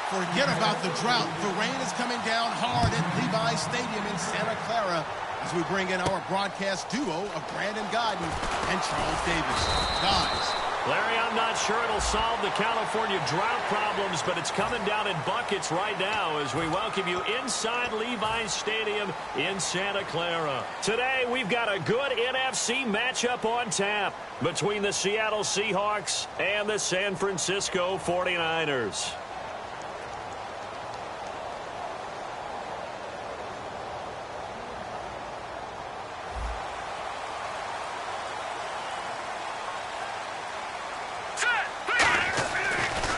Forget about the drought. The rain is coming down hard at Levi Stadium in Santa Clara as we bring in our broadcast duo of Brandon Godden and Charles Davis. Guys. Larry, I'm not sure it'll solve the California drought problems, but it's coming down in buckets right now as we welcome you inside Levi Stadium in Santa Clara. Today, we've got a good NFC matchup on tap between the Seattle Seahawks and the San Francisco 49ers.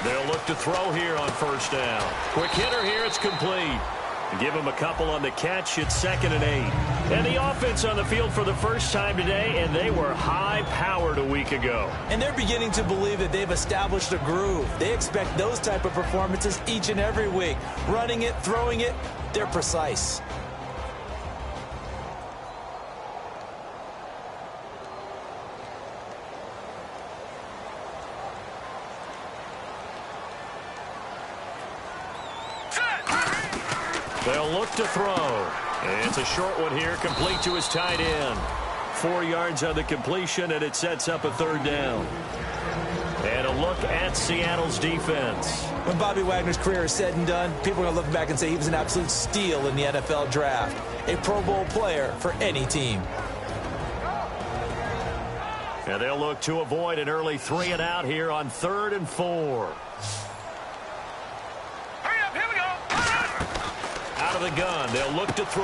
They'll look to throw here on first down. Quick hitter here, it's complete. Give him a couple on the catch, it's 2nd and 8. And the offense on the field for the first time today, and they were high-powered a week ago. And they're beginning to believe that they've established a groove. They expect those type of performances each and every week. Running it, throwing it, they're precise. They'll look to throw. It's a short one here, complete to his tight end. 4 yards on the completion, and it sets up a 3rd down. And a look at Seattle's defense. When Bobby Wagner's career is said and done, people are going to look back and say he was an absolute steal in the NFL draft. A Pro Bowl player for any team. And they'll look to avoid an early 3 and out here on 3rd and 4. Out of the gun, they'll look to throw.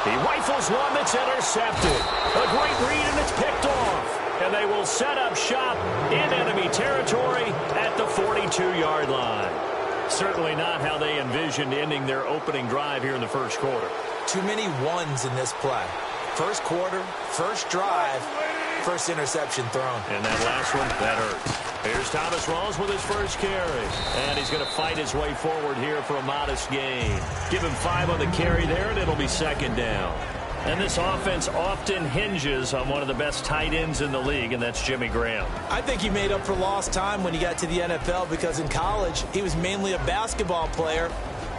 He rifles one that's intercepted. A great read, and it's picked off. And they will set up shop in enemy territory at the 42-yard line. Certainly not how they envisioned ending their opening drive here in the first quarter. Too many ones in this play. First quarter, first drive, first interception thrown. And that last one, that hurts. Here's Thomas Rawls with his first carry. And he's going to fight his way forward here for a modest gain. Give him 5 on the carry there, and it'll be 2nd down. And this offense often hinges on one of the best tight ends in the league, and that's Jimmy Graham. I think he made up for lost time when he got to the NFL because in college, he was mainly a basketball player,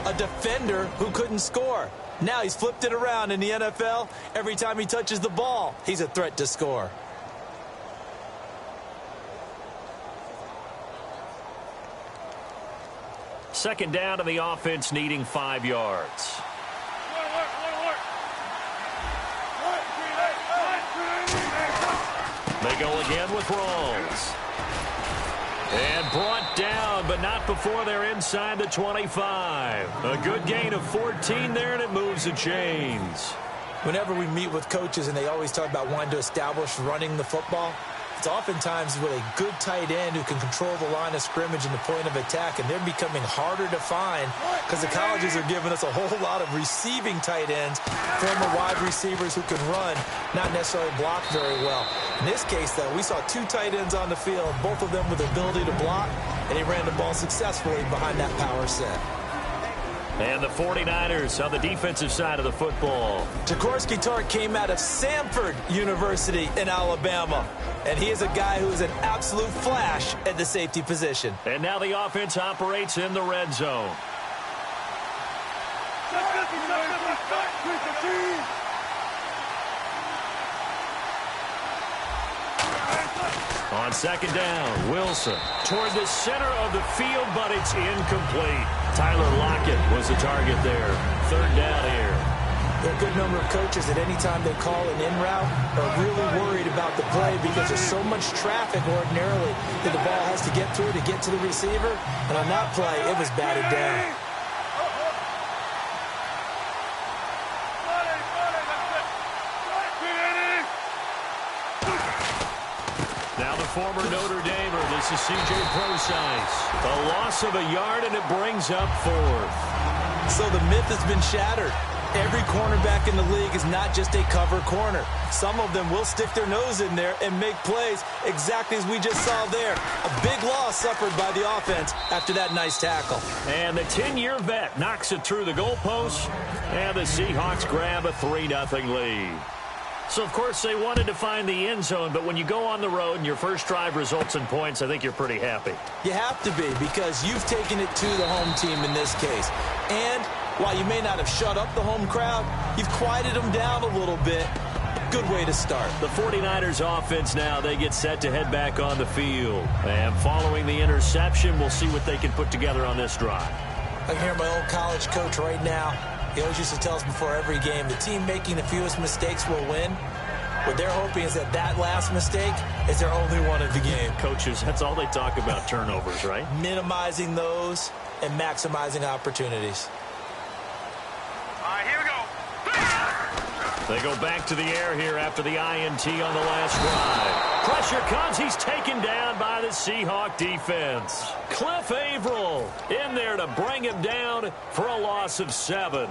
a defender who couldn't score. Now he's flipped it around in the NFL. Every time he touches the ball, he's a threat to score. Second down, and the offense needing 5 yards. They go again with Rawls. And brought down, but not before they're inside the 25. A good gain of 14 there, and it moves the chains. Whenever we meet with coaches and they always talk about wanting to establish running the football, it's oftentimes with a good tight end who can control the line of scrimmage and the point of attack, and they're becoming harder to find because the colleges are giving us a whole lot of receiving tight ends, former wide receivers who can run, not necessarily block very well. In this case, though, we saw 2 tight ends on the field, both of them with the ability to block, and he ran the ball successfully behind that power set. And the 49ers on the defensive side of the football. Jaworski Tartt came out of Samford University in Alabama. And he is a guy who is an absolute flash at the safety position. And now the offense operates in the red zone. On 2nd down, Wilson toward the center of the field, but it's incomplete. Tyler Lockett was the target there. 3rd down here. There are a good number of coaches that any time they call an in route are really worried about the play because there's so much traffic ordinarily that the ball has to get through to get to the receiver. And on that play, it was batted down. Now the former Notre Damer, this is C.J. Prosise. A loss of a yard, and it brings up 4th. So the myth has been shattered. Every cornerback in the league is not just a cover corner. Some of them will stick their nose in there and make plays exactly as we just saw there. A big loss suffered by the offense after that nice tackle. And the 10-year vet knocks it through the goalpost, and the Seahawks grab a 3-0 lead. So, of course, they wanted to find the end zone, but when you go on the road and your first drive results in points, I think you're pretty happy. You have to be, because you've taken it to the home team in this case. And while you may not have shut up the home crowd, you've quieted them down a little bit. Good way to start. The 49ers offense now, they get set to head back on the field. And following the interception, we'll see what they can put together on this drive. I can hear my old college coach right now. He always used to tell us before every game, the team making the fewest mistakes will win. What they're hoping is that that last mistake is their only one of the game. Coaches, that's all they talk about, turnovers, right? Minimizing those and maximizing opportunities. All right, here we go. They go back to the air here after the INT on the last drive. Pressure comes. He's taken down by the Seahawk defense. Cliff Averill in there to bring him down for a loss of 7.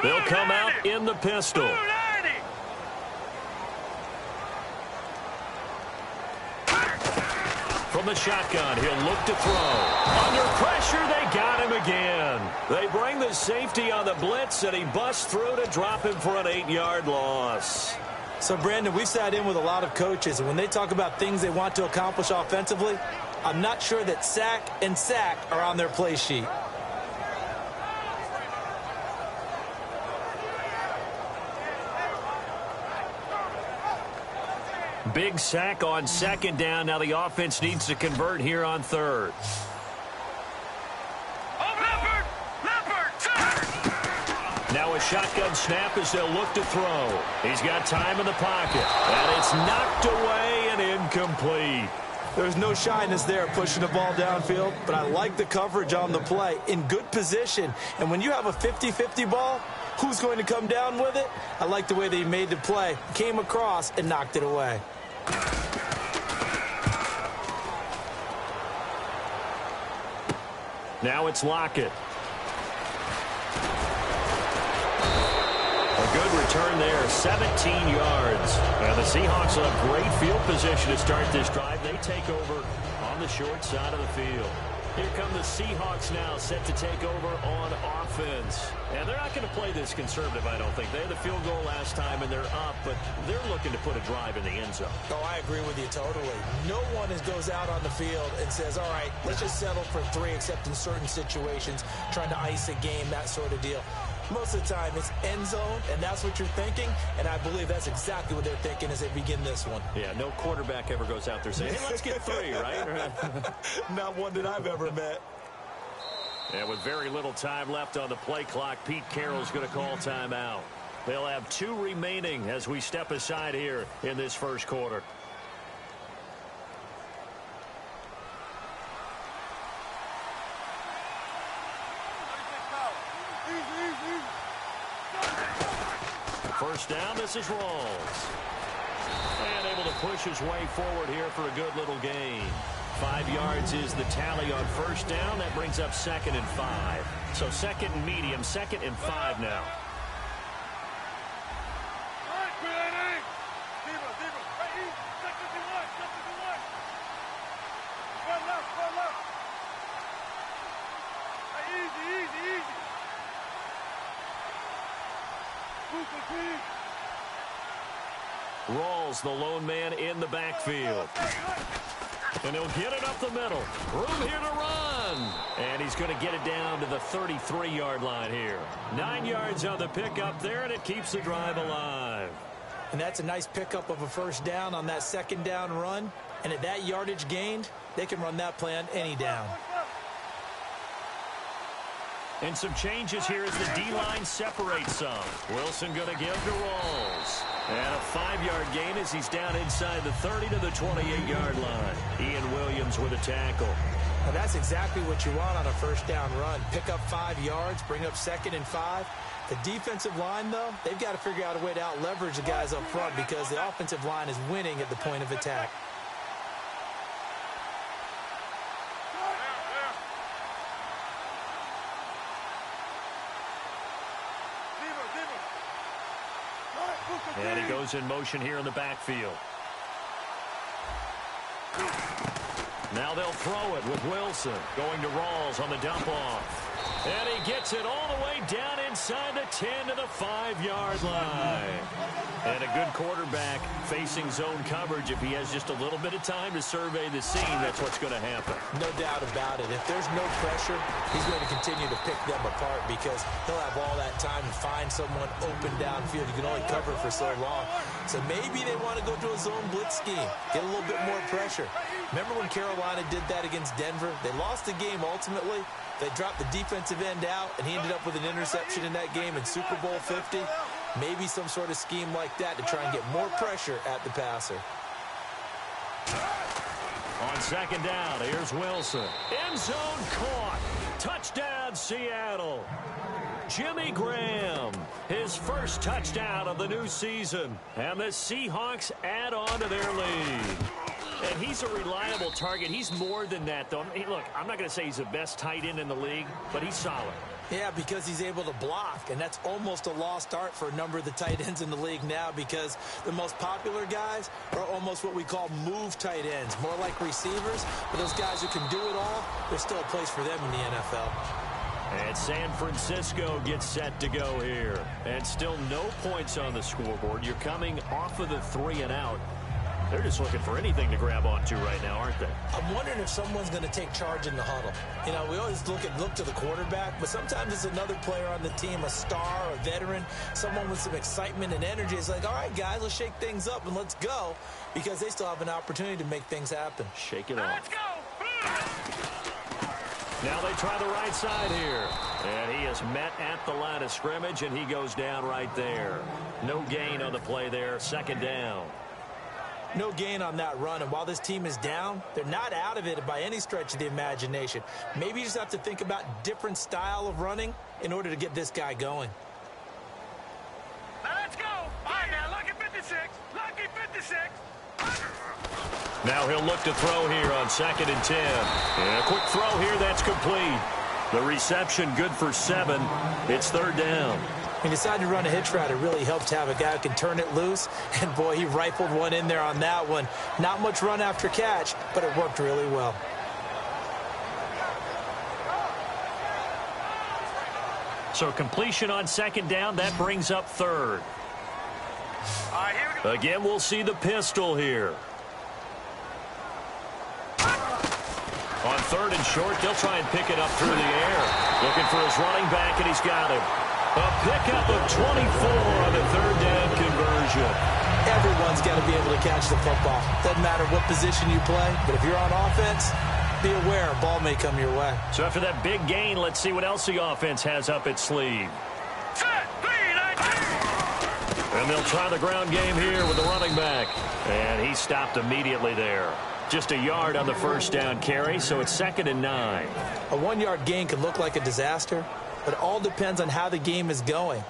They'll come out in the pistol. From the shotgun, he'll look to throw. Under pressure, they got him again. They bring the safety on the blitz, and he busts through to drop him for an 8-yard loss. So, Brandon, we've sat in with a lot of coaches, and when they talk about things they want to accomplish offensively, I'm not sure that sack and sack are on their play sheet. Big sack on second down. Now the offense needs to convert here on third. Now a shotgun snap as they'll look to throw. He's got time in the pocket. And it's knocked away and incomplete. There's no shyness there pushing the ball downfield, but I like the coverage on the play. In good position. And when you have a 50-50 ball, who's going to come down with it? I like the way they made the play. Came across and knocked it away. Now it's Lockett. A good return there, 17 yards. Now the Seahawks will have great field position to start this drive. They take over on the short side of the field. Here come the Seahawks now, set to take over on offense. And they're not going to play this conservative, I don't think. They had the field goal last time, and they're up, but they're looking to put a drive in the end zone. Oh, I agree with you totally. No one goes out on the field and says, all right, let's just settle for 3, except in certain situations, trying to ice a game, that sort of deal. Most of the time, it's end zone, and that's what you're thinking, and I believe that's exactly what they're thinking as they begin this one. Yeah, no quarterback ever goes out there saying, hey, let's get 3, right? Not one that I've ever met. And with very little time left on the play clock, Pete Carroll's going to call timeout. They'll have 2 remaining as we step aside here in this first quarter. First down, this is Rawls. And able to push his way forward here for a good little gain. 5 yards is the tally on first down. That brings up 2nd and 5. So 2nd and medium, 2nd and 5 now. Rawls, the lone man in the backfield. And he'll get it up the middle. Room here to run. And he's going to get it down to the 33-yard line here. 9 yards on the pickup there, and it keeps the drive alive. And that's a nice pickup of a first down on that 2nd down run. And at that yardage gained, they can run that play on any down. And some changes here as the D-line separates some. Wilson going to give to Rawls. And a 5-yard gain as he's down inside the 30 to the 28-yard line. Ian Williams with a tackle. Now that's exactly what you want on a first down run. Pick up 5 yards, bring up 2nd and 5. The defensive line, though, they've got to figure out a way to out-leverage the guys up front because the offensive line is winning at the point of attack. And he goes in motion here in the backfield. Now they'll throw it with Wilson. Going to Rawls on the dump off. And he gets it all the way down inside the 10 to the 5-yard line. And a good quarterback facing zone coverage. If he has just a little bit of time to survey the scene, that's what's going to happen. No doubt about it. If there's no pressure, he's going to continue to pick them apart because he'll have all that time to find someone open downfield. You can only cover for so long. So maybe they want to go to a zone blitz scheme, get a little bit more pressure. Remember when Carolina did that against Denver? They lost the game ultimately. They dropped the defensive end out, and he ended up with an interception in that game in Super Bowl 50. Maybe some sort of scheme like that to try and get more pressure at the passer. On second down, here's Wilson. End zone caught. Touchdown, Seattle. Jimmy Graham, his first touchdown of the new season. And the Seahawks add on to their lead. And he's a reliable target. He's more than that, though. Hey, look, I'm not going to say he's the best tight end in the league, but he's solid. Yeah, because he's able to block, and that's almost a lost art for a number of the tight ends in the league now because the most popular guys are almost what we call move tight ends, more like receivers. But those guys who can do it all, there's still a place for them in the NFL. And San Francisco gets set to go here. And still no points on the scoreboard. You're coming off of the 3 and out. They're just looking for anything to grab onto right now, aren't they? I'm wondering if someone's going to take charge in the huddle. You know, we always look to the quarterback, but sometimes it's another player on the team, a star, a veteran, someone with some excitement and energy. It's like, all right, guys, let's shake things up and let's go because they still have an opportunity to make things happen. Shake it off. Let's go. Now they try the right side here. And he is met at the line of scrimmage, and he goes down right there. No gain on the play there. Second down. No gain on that run, and while this team is down, they're not out of it by any stretch of the imagination. Maybe you just have to think about different style of running in order to get this guy going. Now let's go. All right, now, lucky 56. Lucky 56. Now he'll look to throw here on 2nd and 10. And a quick throw here, that's complete. The reception good for 7. It's 3rd down. He decided to run a hitch route. It really helps to have a guy who can turn it loose. And, boy, he rifled one in there on that one. Not much run after catch, but it worked really well. So completion on 2nd down, that brings up 3rd. All right, here we go. Again, we'll see the pistol here. On 3rd and short, they'll try and pick it up through the air. Looking for his running back, and he's got him. A pickup of 24 on the 3rd down conversion. Everyone's got to be able to catch the football. Doesn't matter what position you play, but if you're on offense, be aware a ball may come your way. So after that big gain, let's see what else the offense has up its sleeve. Set, 3, 19. And they'll try the ground game here with the running back. And he stopped immediately there. Just a yard on the 1st down carry, so it's 2nd and 9. A 1-yard gain can look like a disaster, but it all depends on how the game is going.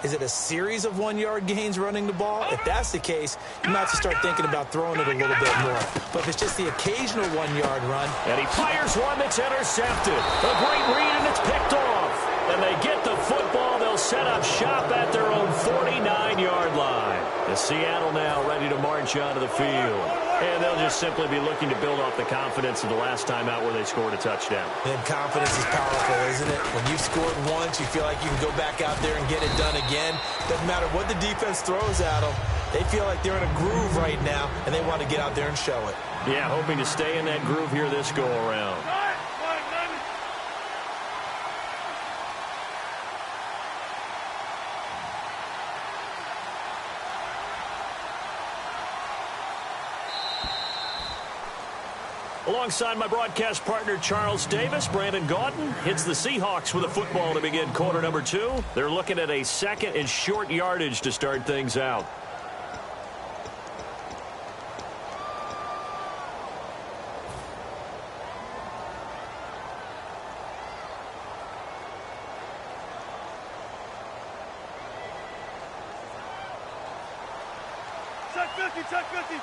Is it a series of 1-yard gains running the ball? If that's the case, you might have to start thinking about throwing it a little bit more. But if it's just the occasional 1-yard run. And he fires one that's intercepted. A great read, and it's picked off. And they get the football. They'll set up shop at their own 49-yard line. The Seattle now ready to march onto the field. And they'll just simply be looking to build off the confidence of the last time out where they scored a touchdown. And confidence is powerful, isn't it? When you've scored once, you feel like you can go back out there and get it done again. Doesn't matter what the defense throws at them. They feel like they're in a groove right now, and they want to get out there and show it. Yeah, hoping to stay in that groove here this go-around. Alongside my broadcast partner, Charles Davis, Brandon Gaudin hits the Seahawks with a football to begin quarter number 2. They're looking at a 2nd and short yardage to start things out. Check 50, check 50.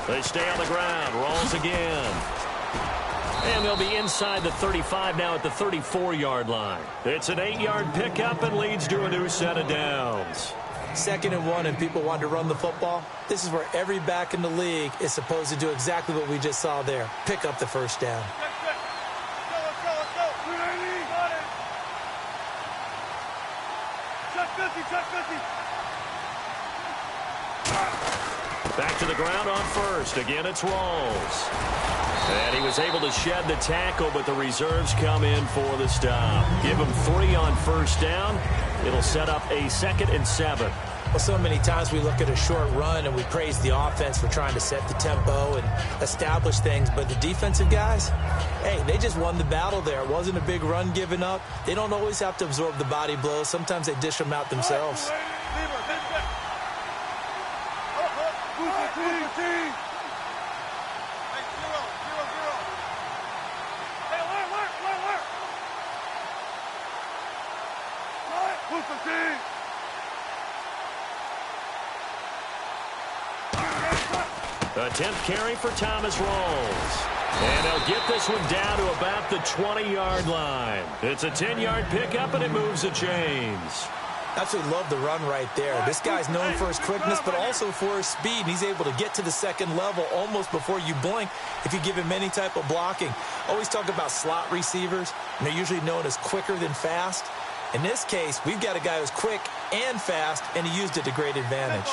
They stay on the ground. Rolls again. And they'll be inside the 35 now at the 34-yard line. It's an 8-yard pickup and leads to a new set of downs. 2nd and 1 and people want to run the football. This is where every back in the league is supposed to do exactly what we just saw there. Pick up the first down. Back to the ground on first. Again, it's Rawls. And he was able to shed the tackle, but the reserves come in for the stop. Give him 3 on first down. It'll set up a 2nd and 7. Well, so many times we look at a short run and we praise the offense for trying to set the tempo and establish things. But the defensive guys, hey, they just won the battle there. It wasn't a big run given up. They don't always have to absorb the body blows. Sometimes they dish them out themselves. A 10th carry for Thomas Rawls. And they'll get this one down to about the 20-yard line. It's a 10-yard pickup, and it moves the chains. Absolutely love the run right there. This guy's known for his quickness, but also for his speed. And he's able to get to the 2nd level almost before you blink if you give him any type of blocking. Always talk about slot receivers, and they're usually known as quicker than fast. In this case, we've got a guy who's quick and fast, and he used it to great advantage.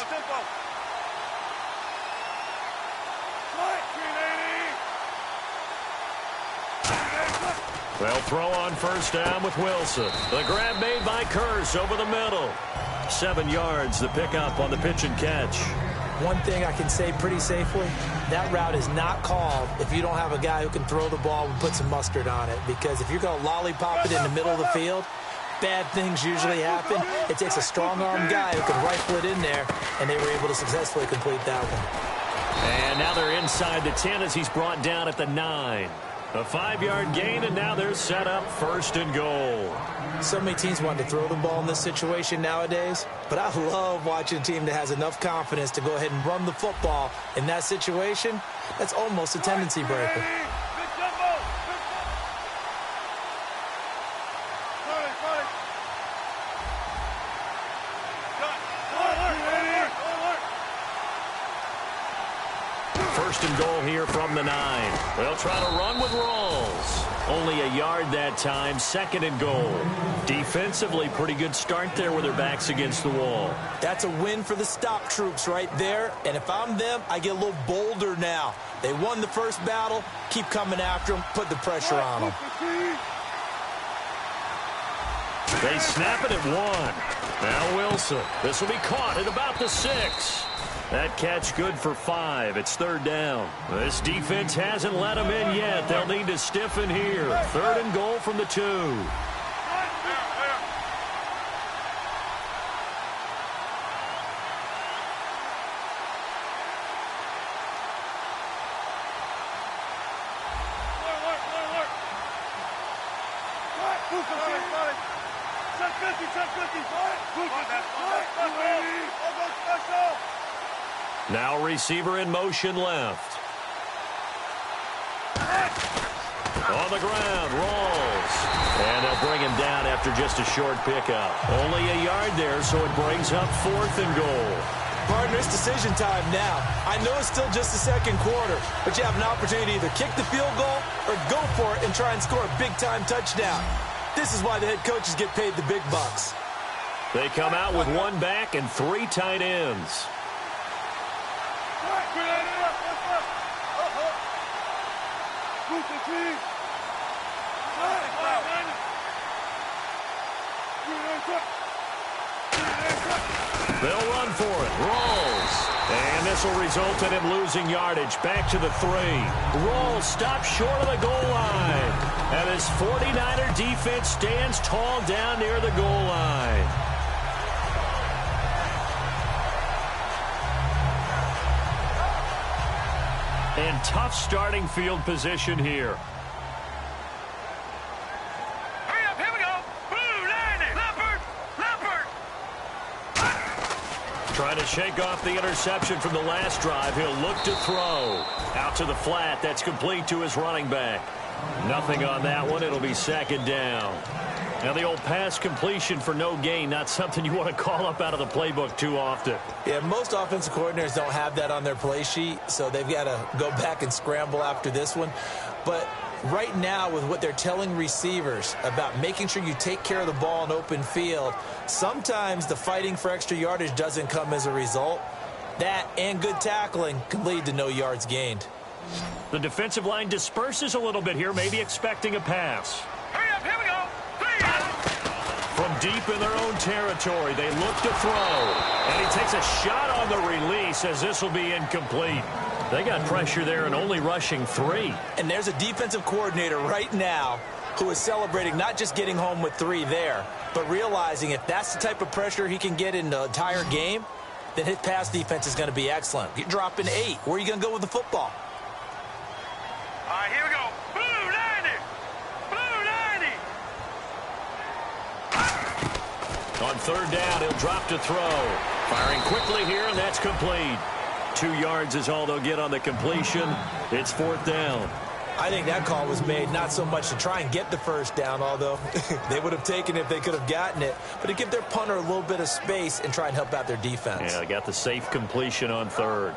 They'll throw on first down with Wilson. The grab made by Curse over the middle. 7 yards, the pickup on the pitch and catch. One thing I can say pretty safely, that route is not called if you don't have a guy who can throw the ball and put some mustard on it. Because if you're going to lollipop it in the middle of the field, bad things usually happen. It takes a strong-arm guy who can rifle it in there, and they were able to successfully complete that one. And now they're inside the 10 as he's brought down at the 9. A 5-yard gain, and now they're set up 1st and goal. So many teams want to throw the ball in this situation nowadays, but I love watching a team that has enough confidence to go ahead and run the football in that situation. That's almost a tendency breaker. And goal here from the 9. They'll try to run with Rawls. Only a yard that time, 2nd and goal. Defensively, pretty good start there with their backs against the wall. That's a win for the stop troops right there. And if I'm them, I get a little bolder now. They won the first battle. Keep coming after them. Put the pressure on them. They snap it at 1. Now Wilson. This will be caught at about the 6. That catch good for 5. It's 3rd down. This defense hasn't let them in yet. They'll need to stiffen here. 3rd and goal from the 2. Now receiver in motion left. On the ground, Rawls. And they'll bring him down after just a short pickup. Only a yard there, so it brings up 4th and goal. Partner, it's decision time now. I know it's still just the 2nd quarter, but you have an opportunity to either kick the field goal or go for it and try and score a big-time touchdown. This is why the head coaches get paid the big bucks. They come out with 1 back and 3 tight ends. They'll run for it. Rawls. And this will result in him losing yardage. Back to the 3. Rawls stops short of the goal line. And his 49er defense stands tall down near the goal line. And tough starting field position here. Hurry up, here we go. Blue, 90. Leopard. Trying Trying to shake off the interception from the last drive. He'll look to throw. Out to the flat. That's complete to his running back. Nothing on that one. It'll be second down. Now the old pass completion for no gain, not something you want to call up out of the playbook too often. Yeah, most offensive coordinators don't have that on their play sheet, so they've got to go back and scramble after this one. But right now, with what they're telling receivers about making sure you take care of the ball in open field, sometimes the fighting for extra yardage doesn't come as a result. That and good tackling can lead to no yards gained. The defensive line disperses a little bit here, maybe expecting a pass. Hurry up, here we go. From deep in their own territory, they look to throw. And he takes a shot on the release as this will be incomplete. They got pressure there and only rushing 3. And there's a defensive coordinator right now who is celebrating not just getting home with 3 there, but realizing if that's the type of pressure he can get in the entire game, then his pass defense is going to be excellent. You're dropping 8. Where are you going to go with the football? All right, here we go. Blue 90. Blue 90. On third down, he'll drop to throw. Firing quickly here, and that's complete. 2 yards is all they'll get on the completion. It's fourth down. I think that call was made not so much to try and get the first down, although they would have taken it if they could have gotten it, but to give their punter a little bit of space and try and help out their defense. Yeah, they got the safe completion on third.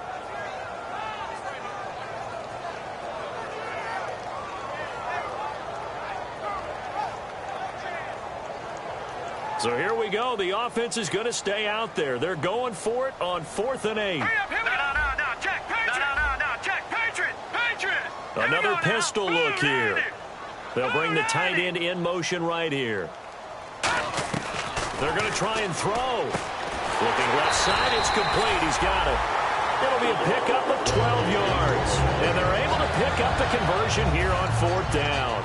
So here we go. The offense is going to stay out there. They're going for it on 4th and 8. Hurry up, here we go. No, check, Patriot. No, check, Patriot. Another pistol look here. They'll bring the tight end in motion right here. They're going to try and throw. Looking left side, it's complete. He's got it. It'll be a pickup of 12 yards. And they're able to pick up the conversion here on 4th down.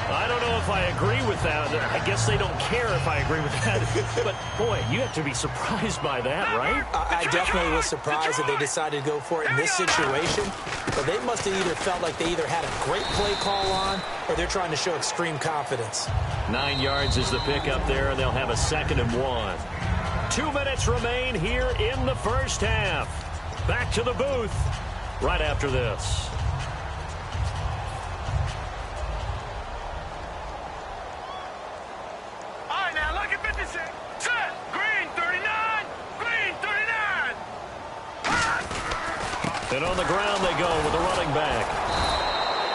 I don't know if I agree with that. I guess they don't care if I agree with that. But, boy, you have to be surprised by that, right? I definitely was surprised that they decided to go for it in this situation. But they must have either felt like they either had a great play call on or they're trying to show extreme confidence. 9 yards is the pickup there, and they'll have a 2nd and 1. 2 minutes remain here in the first half. Back to the booth right after this. And on the ground they go with the running back.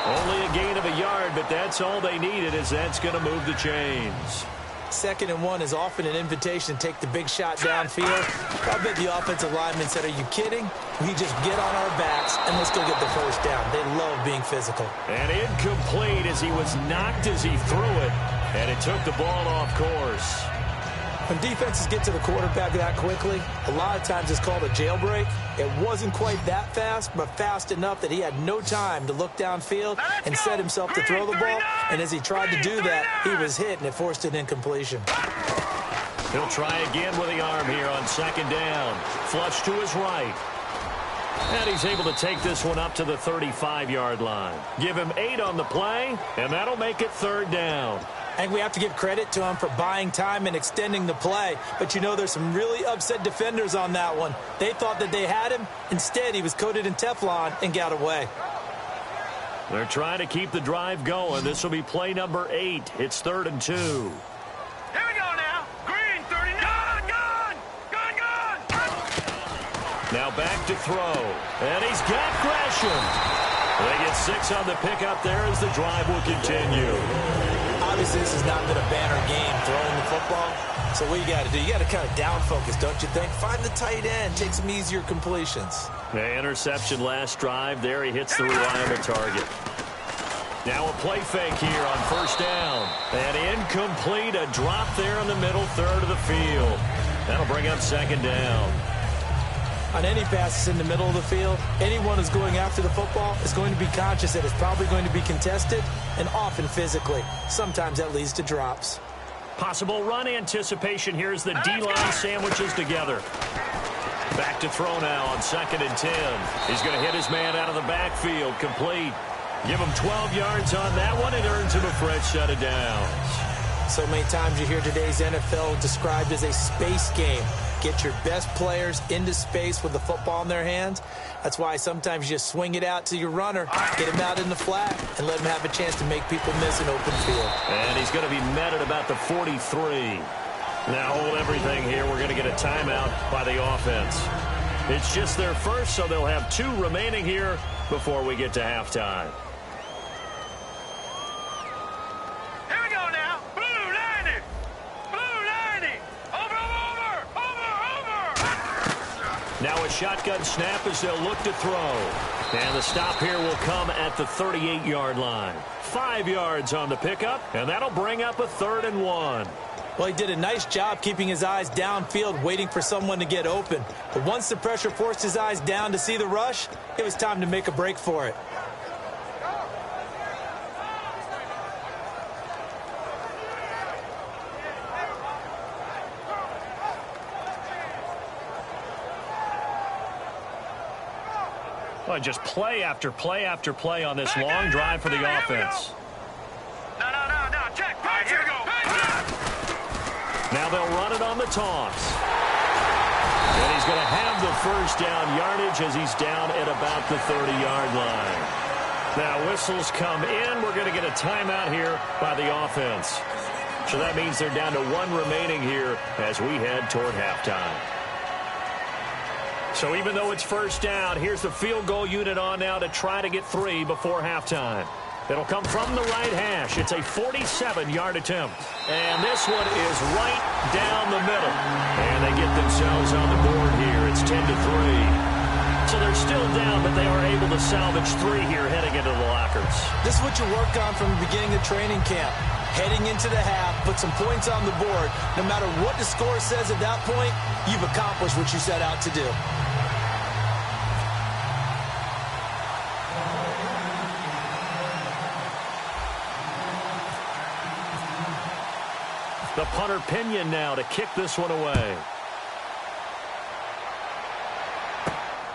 Only a gain of a yard, but that's all they needed, as that's going to move the chains. 2nd and 1 is often an invitation to take the big shot downfield. I bet the offensive lineman said, are you kidding? We just get on our backs and let's go get the first down. They love being physical. And incomplete as he was knocked as he threw it. And it took the ball off course. When defenses get to the quarterback that quickly, a lot of times it's called a jailbreak. It wasn't quite that fast, but fast enough that he had no time to look downfield and set himself to throw the ball. And as he tried to do that, he was hit, and it forced an incompletion. He'll try again with the arm here on 2nd down. Flush to his right. And he's able to take this one up to the 35-yard line. Give him 8 on the play, and that'll make it 3rd down. I think we have to give credit to him for buying time and extending the play. But, you know, there's some really upset defenders on that one. They thought that they had him. Instead, he was coated in Teflon and got away. They're trying to keep the drive going. This will be play number 8. It's 3rd and 2. Here we go now. Green, 39. Gone. Now back to throw. And he's got Gresham. They get 6 on the pickup there as the drive will continue. Obviously, this has not been a banner game throwing the football. So what you got to do, you got to kind of down focus, don't you think? Find the tight end, take some easier completions. The interception last drive. There he hits the reliable target. Now a play fake here on 1st down. And incomplete, a drop there in the middle third of the field. That'll bring up 2nd down. On any passes in the middle of the field, anyone who's going after the football is going to be conscious that it's probably going to be contested and often physically. Sometimes that leads to drops. Possible run anticipation here as the D-line sandwiches together. Back to throw now on 2nd and 10. He's going to hit his man out of the backfield, complete. Give him 12 yards on that one and earns him a fresh set of downs. So many times you hear today's NFL described as a space game. Get your best players into space with the football in their hands. That's why sometimes you just swing it out to your runner, get him out in the flat, and let him have a chance to make people miss an open field. And he's going to be met at about the 43. Now hold everything here. We're going to get a timeout by the offense. It's just their first, so they'll have 2 remaining here before we get to halftime. Here we go now. Blue 90. Blue 90. Over. Now a shotgun snap as they'll look to throw. And the stop here will come at the 38-yard line. 5 yards on the pickup, and that'll bring up a 3rd and 1. Well, he did a nice job keeping his eyes downfield, waiting for someone to get open. But once the pressure forced his eyes down to see the rush, it was time to make a break for it. Well, just play after play after play on this long drive for the offense. No. Check. All right, here we go. Now they'll run it on the toss. And he's going to have the first down yardage as he's down at about the 30-yard line. Now whistles come in. We're going to get a timeout here by the offense. So that means they're down to 1 remaining here as we head toward halftime. So even though it's first down, here's the field goal unit on now to try to get 3 before halftime. It'll come from the right hash. It's a 47-yard attempt. And this one is right down the middle. And they get themselves on the board here. It's 10-3. So they're still down, but they are able to salvage 3 here heading into the lockers. This is what you work on from the beginning of training camp. Heading into the half, put some points on the board. No matter what the score says at that point, you've accomplished what you set out to do. The punter Pinion now to kick this one away.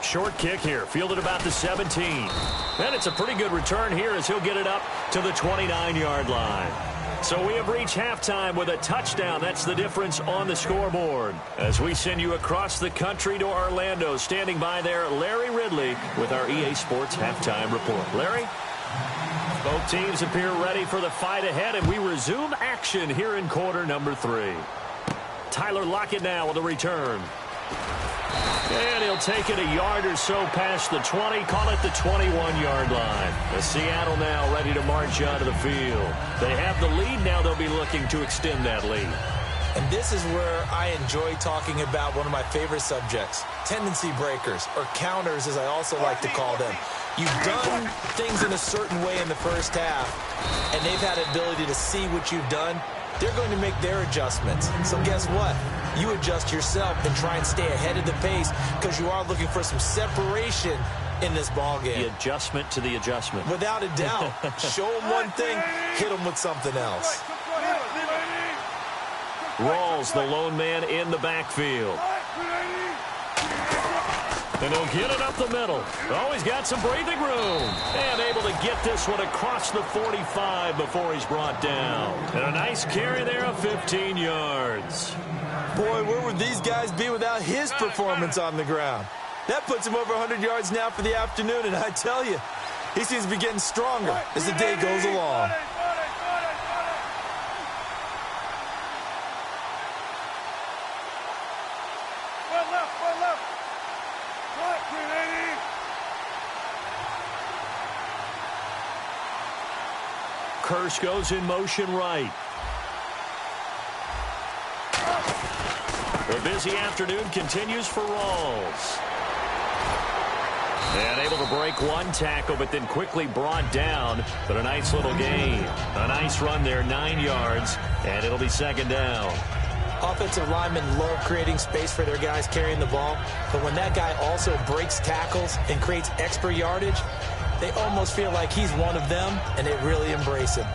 Short kick here, fielded about the 17. And it's a pretty good return here as he'll get it up to the 29-yard line. So we have reached halftime with a touchdown. That's the difference on the scoreboard. As we send you across the country to Orlando, standing by there, Larry Ridley with our EA Sports Halftime Report. Larry? Both teams appear ready for the fight ahead, and we resume action here in quarter number 3. Tyler Lockett now with a return. And he'll take it a yard or so past the 20, call it the 21-yard line. The Seattle now ready to march onto the field. They have the lead now. They'll be looking to extend that lead. And this is where I enjoy talking about one of my favorite subjects, tendency breakers, or counters as I also like to call them. You've done things in a certain way in the first half, and they've had an ability to see what you've done. They're going to make their adjustments. So guess what? You adjust yourself and try and stay ahead of the pace because you are looking for some separation in this ball game. The adjustment to the adjustment. Without a doubt. Show them one thing, hit them with something else. Rawls, the lone man in the backfield. And he'll get it up the middle. Oh, he's got some breathing room. And able to get this one across the 45 before he's brought down. And a nice carry there of 15 yards. Boy, where would these guys be without his performance on the ground? That puts him over 100 yards now for the afternoon, and I tell you, he seems to be getting stronger as the day goes along. Curse goes in motion right. The busy afternoon continues for Rawls. And able to break one tackle, but then quickly brought down. But a nice little gain. A nice run there, 9 yards, and it'll be second down. Offensive linemen love creating space for their guys carrying the ball, but when that guy also breaks tackles and creates extra yardage, they almost feel like he's one of them, and they really embrace him.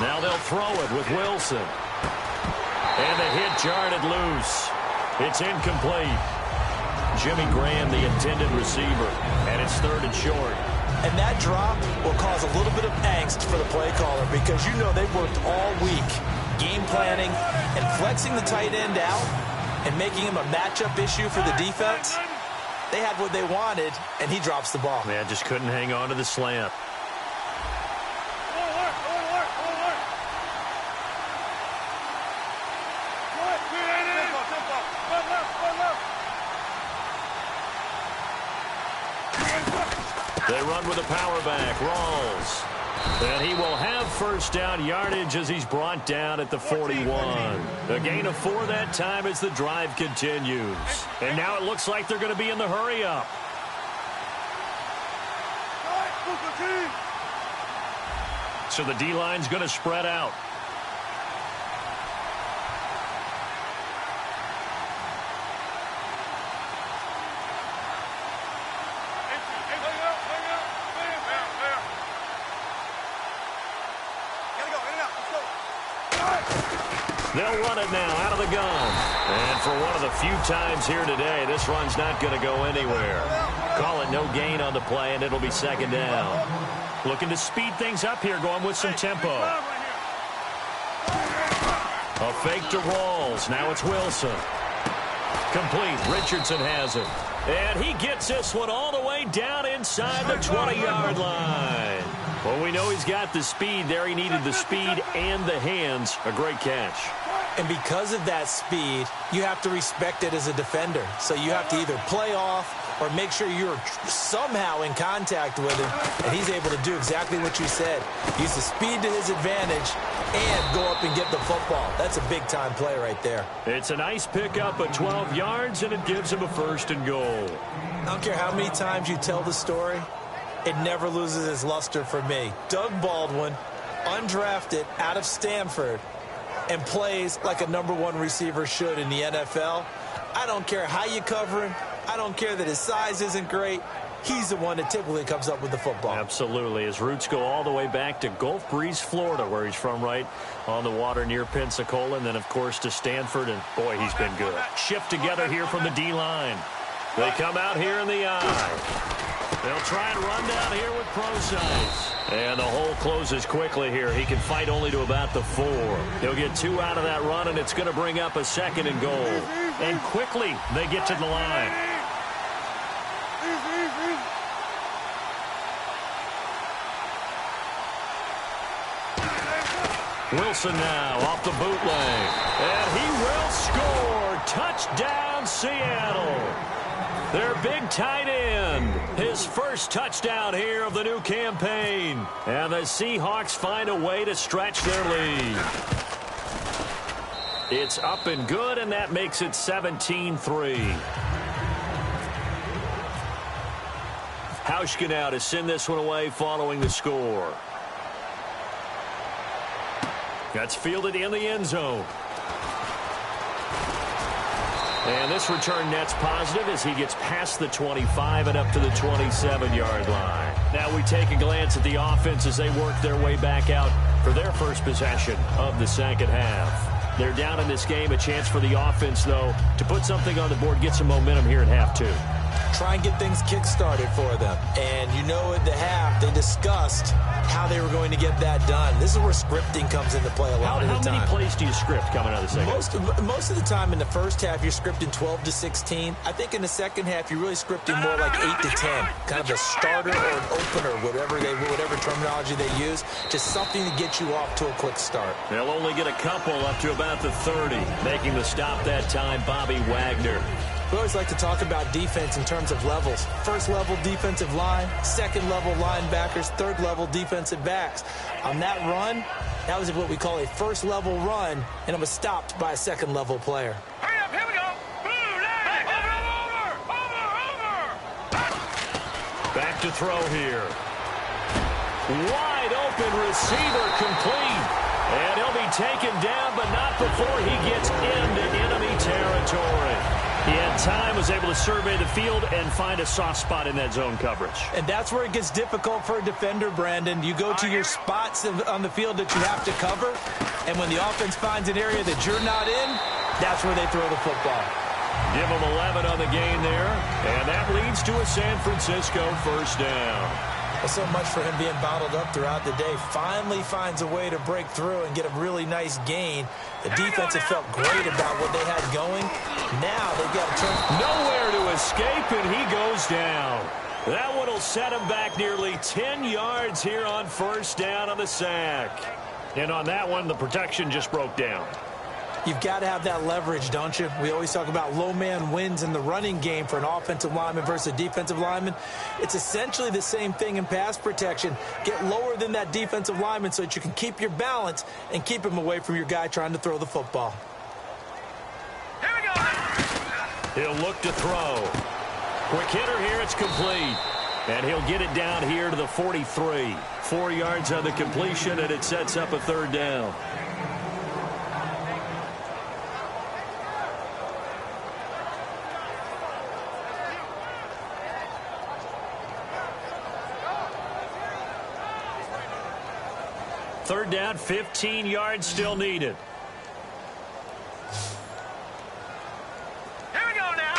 Now they'll throw it with Wilson. And the hit jarred it loose. It's incomplete. Jimmy Graham, the intended receiver, and it's 3rd and short. And that drop will cause a little bit of angst for the play caller because you know they've worked all week game planning and flexing the tight end out and making him a matchup issue for the defense. They had what they wanted, and he drops the ball. Man, just couldn't hang on to the slant. They run with a power back, Rawls. And he will have first down yardage as he's brought down at the 41. A gain of 4 that time as the drive continues. And now it looks like they're going to be in the hurry-up. So the D-line's going to spread out. They'll run it now out of the gun. And for one of the few times here today, this run's not going to go anywhere. Call it no gain on the play, and it'll be 2nd down. Looking to speed things up here, going with some tempo. A fake to Rawls. Now it's Wilson. Complete. Richardson has it. And he gets this one all the way down inside the 20-yard line. Well, we know he's got the speed there. He needed the speed and the hands. A great catch. And because of that speed, you have to respect it as a defender. So you have to either play off or make sure you're somehow in contact with him. And he's able to do exactly what you said. Use the speed to his advantage and go up and get the football. That's a big-time play right there. It's a nice pickup of 12 yards, and it gives him a 1st and goal. I don't care how many times you tell the story, it never loses its luster for me. Doug Baldwin, undrafted out of Stanford, and plays like a #1 receiver should in the NFL. I don't care how you cover him. I don't care that his size isn't great. He's the one that typically comes up with the football. Absolutely. His roots go all the way back to Gulf Breeze, Florida, where he's from, right on the water near Pensacola, and then, of course, to Stanford, and, boy, he's been good. Shift together here from the D-line. They come out here in the eye. They'll try and run down here with Procise. And the hole closes quickly here. He can fight only to about the 4. He'll get 2 out of that run, and it's going to bring up a 2nd and goal. And quickly they get to the line. Wilson now off the bootleg. And he will score. Touchdown, Seattle. Their big tight end. His first touchdown here of the new campaign. And the Seahawks find a way to stretch their lead. It's up and good, and that makes it 17-3. Hauschka now to send this one away following the score. That's fielded in the end zone. And this return net's positive as he gets past the 25 and up to the 27-yard line. Now we take a glance at the offense as they work their way back out for their first possession of the 2nd half. They're down in this game. A chance for the offense, though, to put something on the board, get some momentum here at half 2. Try and get things kick-started for them. And you know at the half, they discussed how they were going to get that done. This is where scripting comes into play a lot of the time. How many plays do you script coming out of the 2nd? Most of the time in the first half, you're scripting 12 to 16. I think in the 2nd half, you're really scripting more like 8 to 10. Kind of a starter or an opener, whatever terminology they use. Just something to get you off to a quick start. They'll only get a couple up to about the 30. Making the stop that time, Bobby Wagner. We always like to talk about defense in terms of levels. First level defensive line, second level linebackers, third level defensive backs. On that run, that was what we call a first level run, and it was stopped by a second level player. Hurry up, here we go. Blue line. Over. Back to throw here. Wide open receiver complete. And he'll be taken down, but not before he gets into enemy territory. He had time, was able to survey the field and find a soft spot in that zone coverage. And that's where it gets difficult for a defender, Brandon. You go to your spots on the field that you have to cover, and when the offense finds an area that you're not in, that's where they throw the football. Give him 11 on the game there, and that leads to a San Francisco first down. Well, so much for him being bottled up throughout the day. Finally finds a way to break through and get a really nice gain. The defense had felt great about what they had going. Now they've got to turn. Nowhere to escape, and he goes down. That one will set him back nearly 10 yards here on first down on the sack. And on that one, the protection just broke down. You've got to have that leverage, don't you? We always talk about low man wins in the running game for an offensive lineman versus a defensive lineman. It's essentially the same thing in pass protection. Get lower than that defensive lineman so that you can keep your balance and keep him away from your guy trying to throw the football. Here we go. He'll look to throw. Quick hitter here, it's complete. And he'll get it down here to the 43. 4 yards on the completion, and it sets up a third down. Third down, 15 yards still needed. Here we go now.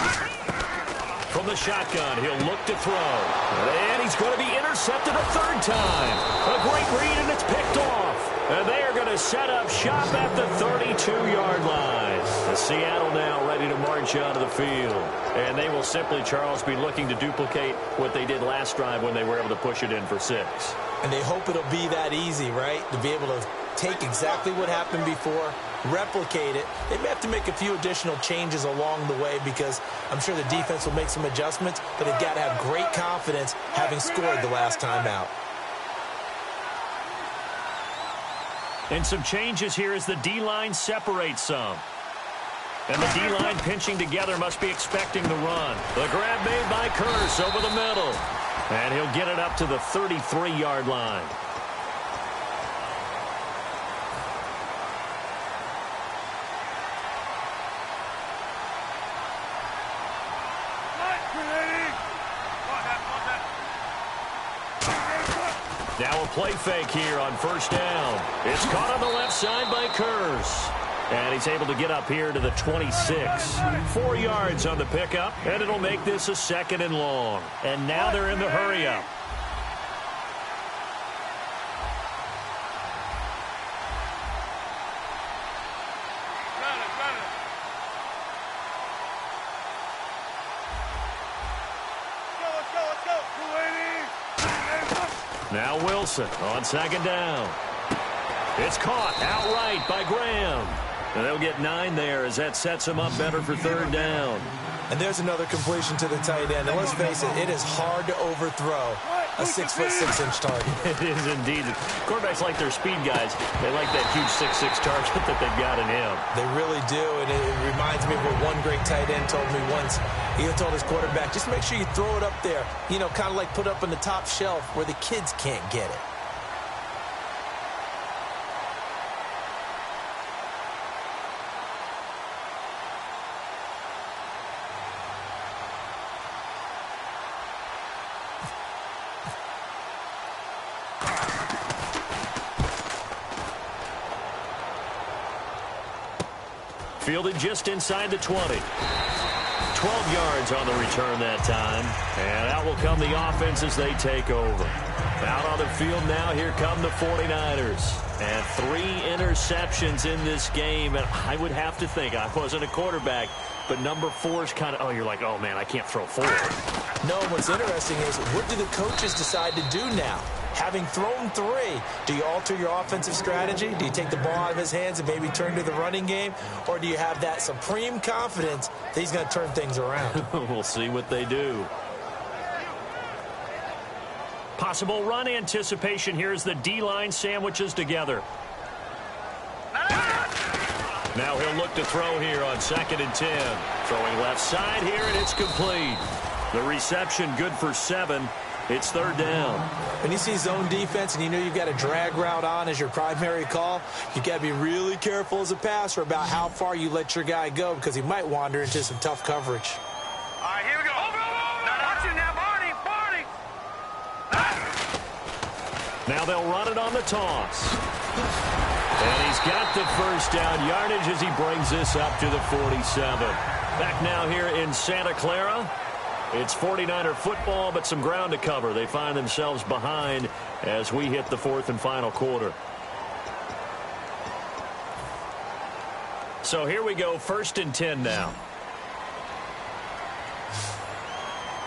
From the shotgun, he'll look to throw. And he's going to be intercepted a third time. A great read, and it's picked off. And they are going to set up shop at the 32-yard line. The Seattle now ready to march onto the field. And they will simply, Charles, be looking to duplicate what they did last drive when they were able to push it in for 6. And they hope it'll be that easy, right? To be able to take exactly what happened before, replicate it. They may have to make a few additional changes along the way because I'm sure the defense will make some adjustments, but they've got to have great confidence having scored the last time out. And some changes here as the D-line separates some. And the D-line pinching together must be expecting the run. The grab made by Curse over the middle. And he'll get it up to the 33-yard line. Now a play fake here on first down. It's caught on the left side by Curse. And he's able to get up here to the 26. 4 yards on the pickup, and it'll make this a 2nd and long. And now they're in the hurry-up. Now Wilson on 2nd down. It's caught outright by Graham. And they'll get 9 there as that sets him up better for 3rd down. And there's another completion to the tight end. And let's face it, it is hard to overthrow a 6'6" target. It is indeed. Quarterbacks like their speed guys. They like that huge 6'6" target that they've got in him. They really do. And it reminds me of what one great tight end told me once. He told his quarterback, just make sure you throw it up there. You know, kind of like put up on the top shelf where the kids can't get it. Fielded just inside the 20. 12 yards on the return that time. And out will come the offense as they take over. Out on the field now, here come the 49ers. And 3 interceptions in this game. And I would have to think, I wasn't a quarterback, but number 4 is kind of, oh, you're like, oh, man, I can't throw 4. No, what's interesting is what do the coaches decide to do now? Having thrown 3, do you alter your offensive strategy? Do you take the ball out of his hands and maybe turn to the running game? Or do you have that supreme confidence that he's going to turn things around? We'll see what they do. Possible run anticipation here as the D-line sandwiches together. Now he'll look to throw here on 2nd and 10. Throwing left side here, and it's complete. The reception good for 7. It's third down. When you see zone defense and you know you've got a drag route on as your primary call, you've got to be really careful as a passer about how far you let your guy go because he might wander into some tough coverage. All right, here we go. Now, watch it now, Barney. Now they'll run it on the toss. And he's got the first down yardage as he brings this up to the 47. Back now here in Santa Clara. It's 49er football, but some ground to cover. They find themselves behind as we hit the fourth and final quarter. So here we go, 1st and 10 now.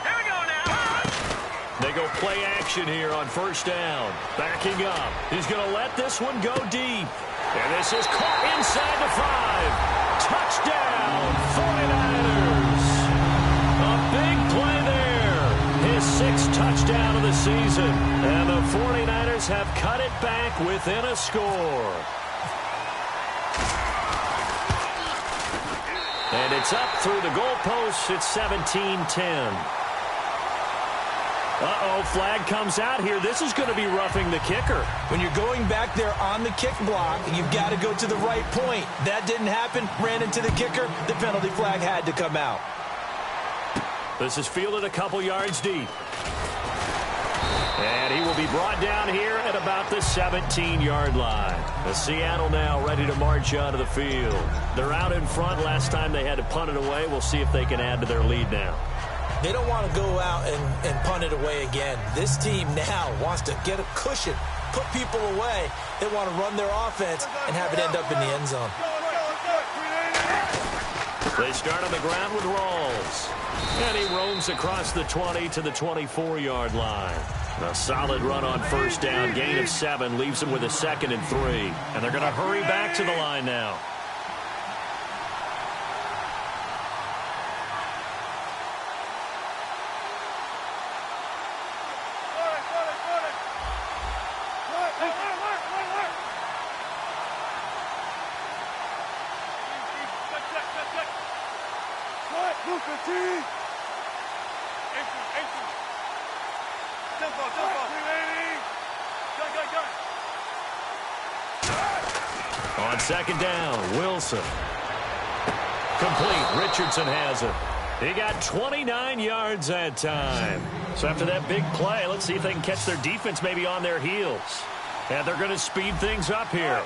Here we go now. They go play action here on 1st down. Backing up. He's going to let this one go deep. And this is caught inside the 5. Touchdown, 49ers. A big play there. His 6th touchdown of the season. And the 49ers have cut it back within a score. And it's up through the goalposts. It's 17-10. Uh-oh, flag comes out here. This is going to be roughing the kicker. When you're going back there on the kick block, you've got to go to the right point. That didn't happen. Ran into the kicker. The penalty flag had to come out. This is fielded a couple yards deep. And he will be brought down here at about the 17-yard line. The Seattle now ready to march out of the field. They're out in front. Last time they had to punt it away. We'll see if they can add to their lead now. They don't want to go out and punt it away again. This team now wants to get a cushion, put people away. They want to run their offense and have it end up in the end zone. They start on the ground with Rawls. And he roams across the 20 to the 24-yard line. A solid run on 1st down. Gain of 7 leaves them with a 2nd and 3. And they're going to hurry back to the line now. On 2nd down, Wilson. Complete. Richardson has it. He got 29 yards that time. So after that big play, let's see if they can catch their defense maybe on their heels. And they're going to speed things up here.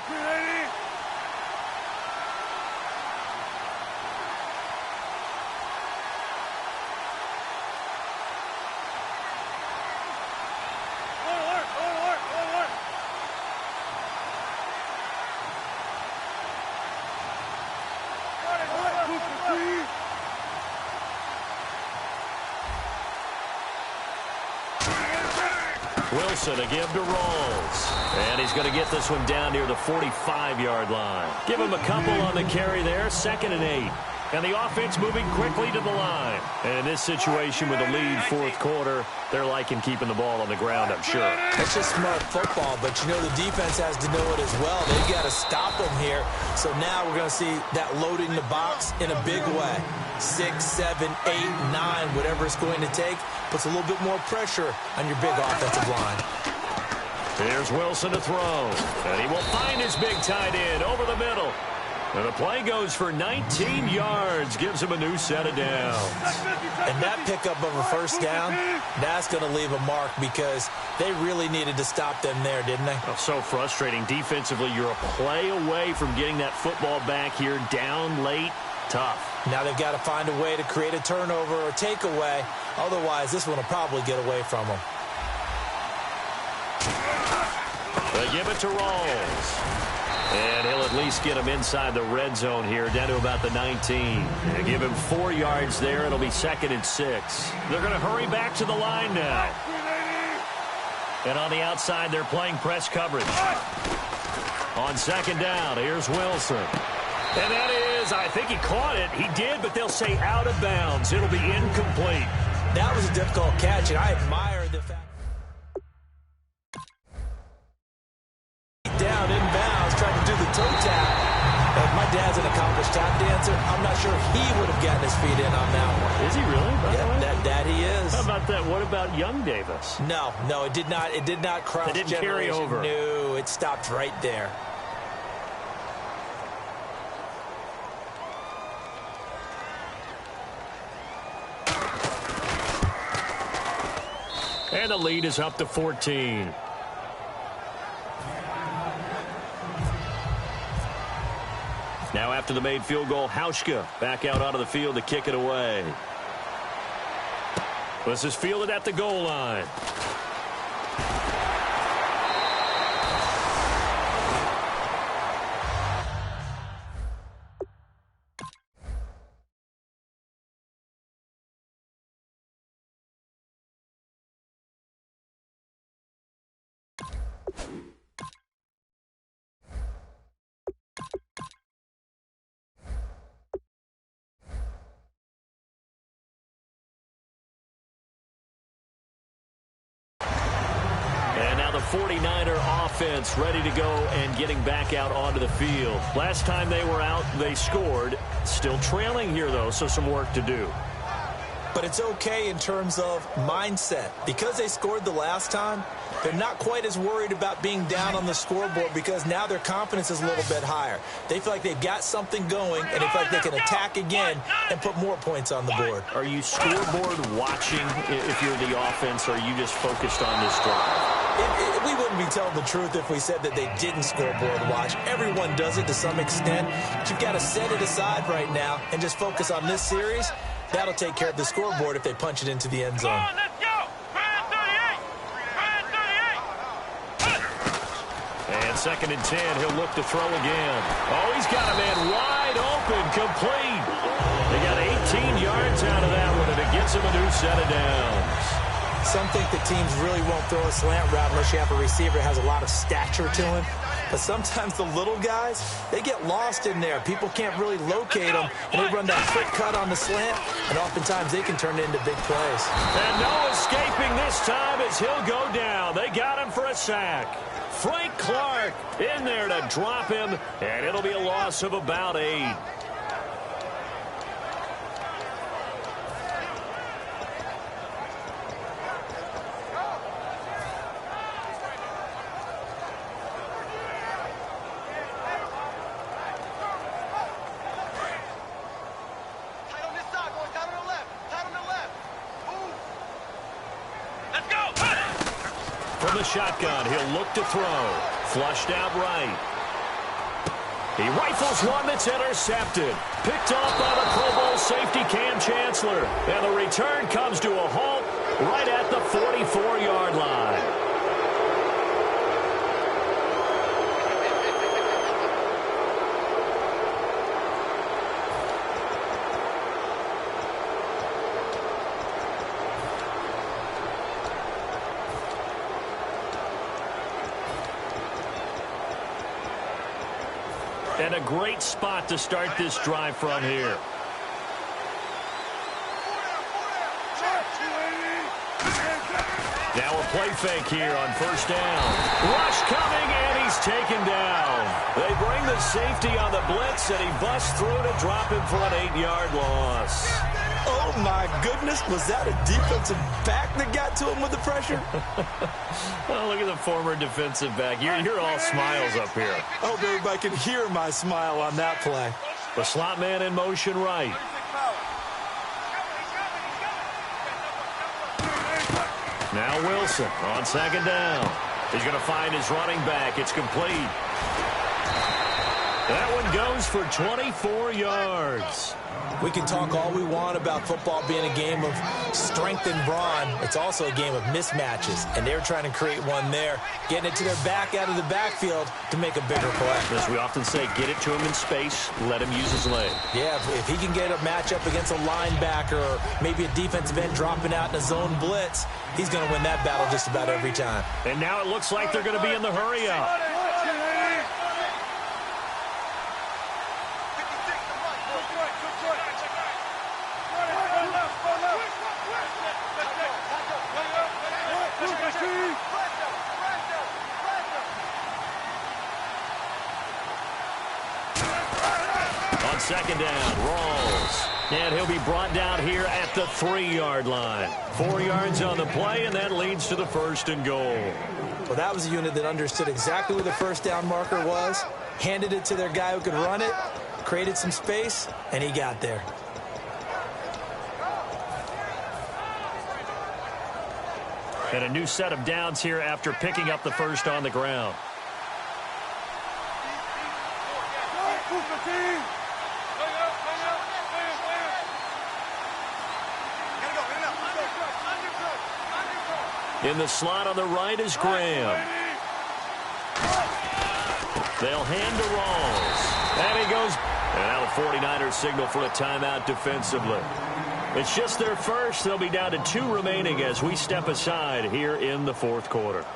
Wilson to give to Rawls. And he's going to get this one down near the 45-yard line. Give him a couple on the carry there. 2nd and 8. And the offense moving quickly to the line. And in this situation with a lead 4th quarter, they're liking keeping the ball on the ground, I'm sure. That's just smart football, but you know the defense has to know it as well. They've got to stop them here. So now we're going to see that loading the box in a big way. 6, 7, 8, 9, whatever it's going to take, puts a little bit more pressure on your big offensive line. Here's Wilson to throw. And he will find his big tight end over the middle. And the play goes for 19 yards, gives him a new set of downs. And that pickup of a 1st down, that's going to leave a mark because they really needed to stop them there, didn't they? Oh, so frustrating. Defensively, you're a play away from getting that football back here down late. Tough. Now they've got to find a way to create a turnover or takeaway. Otherwise, this one will probably get away from them. They give it to Rawls. And he'll at least get him inside the red zone here, down to about the 19. And give him 4 yards there. It'll be 2nd and 6. They're going to hurry back to the line now. And on the outside, they're playing press coverage. On 2nd down, here's Wilson. And that is, I think he caught it. He did, but they'll say out of bounds. It'll be incomplete. That was a difficult catch, and I admire the fact. Down inbounds, trying to do the toe tap. That might dad's an accomplished tap dancer. I'm not sure he would have gotten his feet in on that one. Is he really? Yeah, that he is. How about that? What about young Davis? No, it did not. It did not cross. It didn't carry over. No, it stopped right there. And the lead is up to 14. Now after the made field goal, Hauschka back out onto the field to kick it away. This is fielded at the goal line. And now the 49er offense ready to go and getting back out onto the field. Last time they were out, they scored. Still trailing here, though, so some work to do. But it's okay in terms of mindset. Because they scored the last time, they're not quite as worried about being down on the scoreboard because now their confidence is a little bit higher. They feel like they've got something going, and they feel like they can attack again and put more points on the board. Are you scoreboard watching if you're the offense, or are you just focused on this drive? We wouldn't be telling the truth if we said that they didn't scoreboard watch. Everyone does it to some extent. But you've got to set it aside right now and just focus on this series. That'll take care of the scoreboard if they punch it into the end zone. Come on, let's go! Brand 38! And 2nd and 10, he'll look to throw again. Oh, he's got a man wide open, complete. They got 18 yards out of that one, and it gets him a new set of downs. Some think that teams really won't throw a slant route unless you have a receiver that has a lot of stature to him. But sometimes the little guys, they get lost in there. People can't really locate them, and they run that quick cut on the slant, and oftentimes they can turn it into big plays. And no escaping this time as he'll go down. They got him for a sack. Frank Clark in there to drop him, and it'll be a loss of about 8. From the shotgun, he'll look to throw. Flushed out right. He rifles one that's intercepted. Picked off by the Pro Bowl safety Cam Chancellor. And the return comes to a halt right at the 44-yard line. And a great spot to start this drive from here. Now a play fake here on 1st down. Rush coming, and he's taken down. They bring the safety on the blitz, and he busts through to drop him for an 8-yard loss. Oh, my goodness. Was that a defensive back that got to him with the pressure? Oh, look at the former defensive back. You're all smiles up here. I hope everybody can hear my smile on that play. The slot man in motion right. Now Wilson on 2nd down. He's going to find his running back. It's complete. That one goes for 24 yards. We can talk all we want about football being a game of strength and brawn. It's also a game of mismatches, and they're trying to create one there, getting it to their back out of the backfield to make a bigger play. As we often say, get it to him in space, let him use his leg. Yeah, if he can get a matchup against a linebacker or maybe a defensive end dropping out in a zone blitz, he's going to win that battle just about every time. And now it looks like they're going to be in the hurry-up. On second down, Rawls. And he'll be brought down here at the 3-yard line. 4 yards on the play, and that leads to the 1st and goal. Well, that was a unit that understood exactly where the first down marker was, handed it to their guy who could run it, created some space, and he got there. And a new set of downs here after picking up the first on the ground. In the slot on the right is Graham. They'll hand to Rawls. And he goes. And now the 49ers signal for a timeout defensively. It's just their first. They'll be down to 2 remaining as we step aside here in the 4th quarter.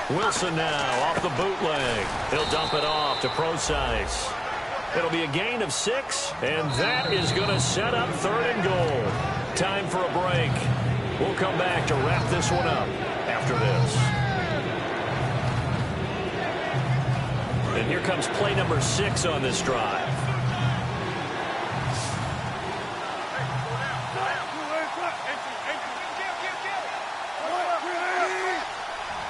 Wilson now off the bootleg. He'll dump it off to Procise. It'll be a gain of 6, and that is going to set up 3rd and goal. Time for a break. We'll come back to wrap this one up after this. And here comes play number 6 on this drive.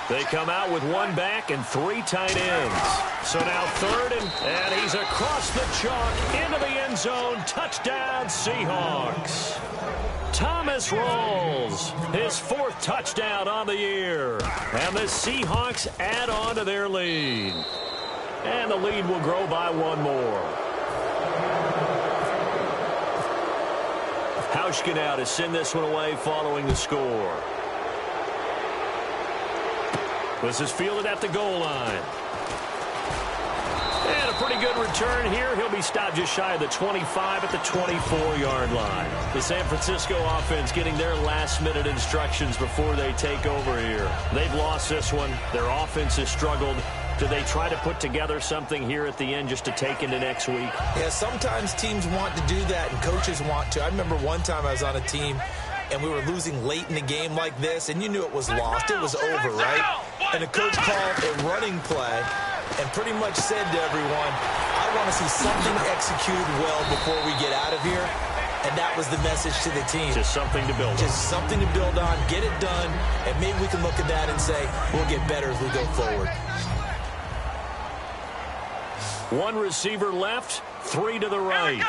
They come out with 1 back and 3 tight ends. So now 3rd, and he's across the chalk into the end zone. Touchdown, Seahawks. Thomas Rawls, his 4th touchdown on the year. And the Seahawks add on to their lead. And the lead will grow by 1 more. Hauschka now to send this one away following the score. This is fielded at the goal line. And a pretty good return here. He'll be stopped just shy of the 25 at the 24-yard line. The San Francisco offense getting their last-minute instructions before they take over here. They've lost this one. Their offense has struggled. Do they try to put together something here at the end just to take into next week? Yeah, sometimes teams want to do that and coaches want to. I remember one time I was on a team and we were losing late in the game like this, and you knew it was lost. It was over, right? And the coach called a running play and pretty much said to everyone, I want to see something executed well before we get out of here. And that was the message to the team. Just something to build on. Just something to build on, get it done, and maybe we can look at that and say, we'll get better as we go forward. 1 receiver left, 3 to the right.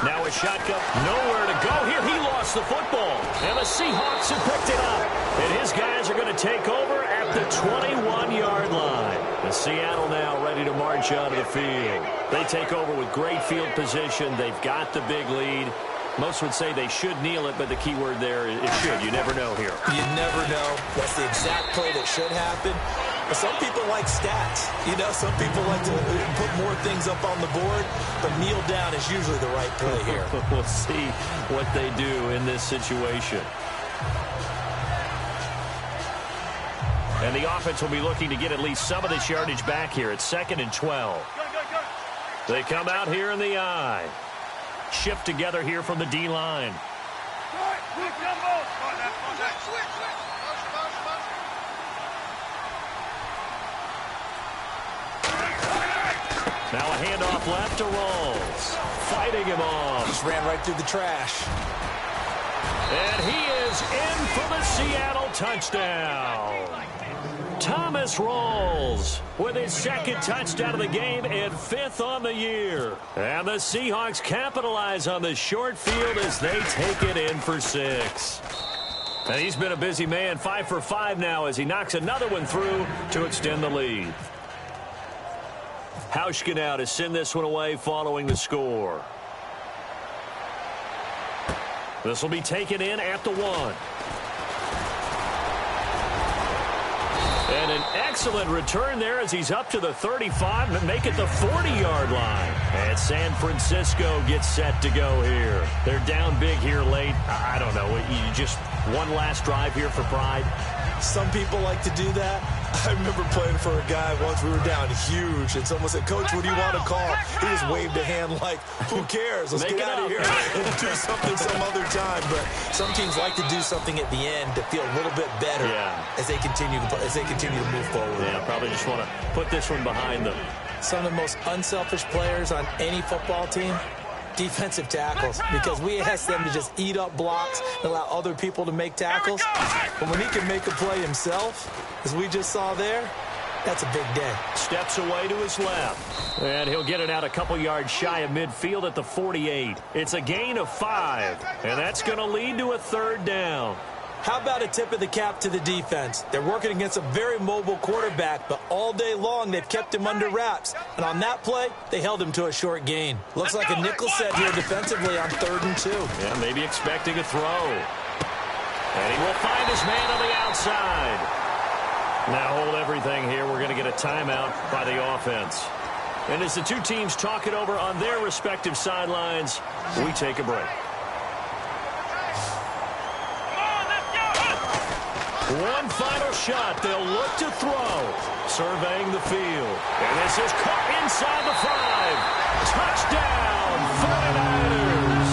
Now a shotgun, nowhere to go here. He lost the football, and the Seahawks have picked it up. And his guys are going to take over at the 21-yard line. And Seattle now ready to march out of the field. They take over with great field position. They've got the big lead. Most would say they should kneel it, but the key word there is should. You never know here. You never know. That's the exact play that should happen. But some people like stats. You know, some people like to put more things up on the board, but kneel down is usually the right play here. We'll see what they do in this situation. And the offense will be looking to get at least some of this yardage back here. It's 2nd and 12. They come out here in the I. Shift together here from the D-line. Now a handoff left to Rawls. Fighting him off. Just ran right through the trash. And he is in for the Seattle touchdown. Thomas Rawls with his 2nd touchdown of the game and 5th on the year. And the Seahawks capitalize on the short field as they take it in for 6. And he's been a busy man, 5 for 5 now as he knocks another one through to extend the lead. Hauschka now to send this one away following the score. This will be taken in at the 1. And an excellent return there as he's up to the 35 and make it the 40-yard line. And And San Francisco gets set to go here. They're down big here late. I don't know. You just one last drive here for pride. Some people like to do that. I remember playing for a guy once. We were down huge, and someone said, "Coach, what do you want to call?" He just waved a hand like, "Who cares? Let's get out of here and do something some other time." But some teams like to do something at the end to feel a little bit better as they continue to move forward. Yeah, probably just want to put this one behind them. Some of the most unselfish players on any football team, defensive tackles, because we ask them to just eat up blocks and allow other people to make tackles. But when he can make a play himself, as we just saw there, that's a big day. Steps away to his left. And he'll get it out a couple yards shy of midfield at the 48. It's a gain of 5, and that's going to lead to a 3rd down. How about a tip of the cap to the defense? They're working against a very mobile quarterback, but all day long they've kept him under wraps. And on that play, they held him to a short gain. Looks like a nickel set here defensively on 3rd and 2. Yeah, maybe expecting a throw. And he will find his man on the outside. Now hold everything here. We're going to get a timeout by the offense. And as the two teams talk it over on their respective sidelines, we take a break. One final shot. They'll look to throw. Surveying the field. And this is caught inside the 5. Touchdown, 49ers.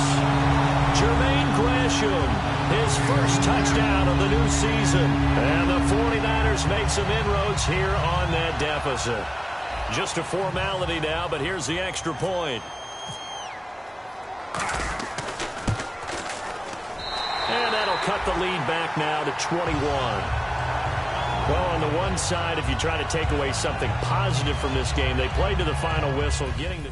Jermaine Gresham, his first touchdown of the new season. And the 49ers make some inroads here on that deficit. Just a formality now, but here's the extra point. And that'll cut the lead back now to 21. Well, on the one side, if you try to take away something positive from this game, they played to the final whistle, getting the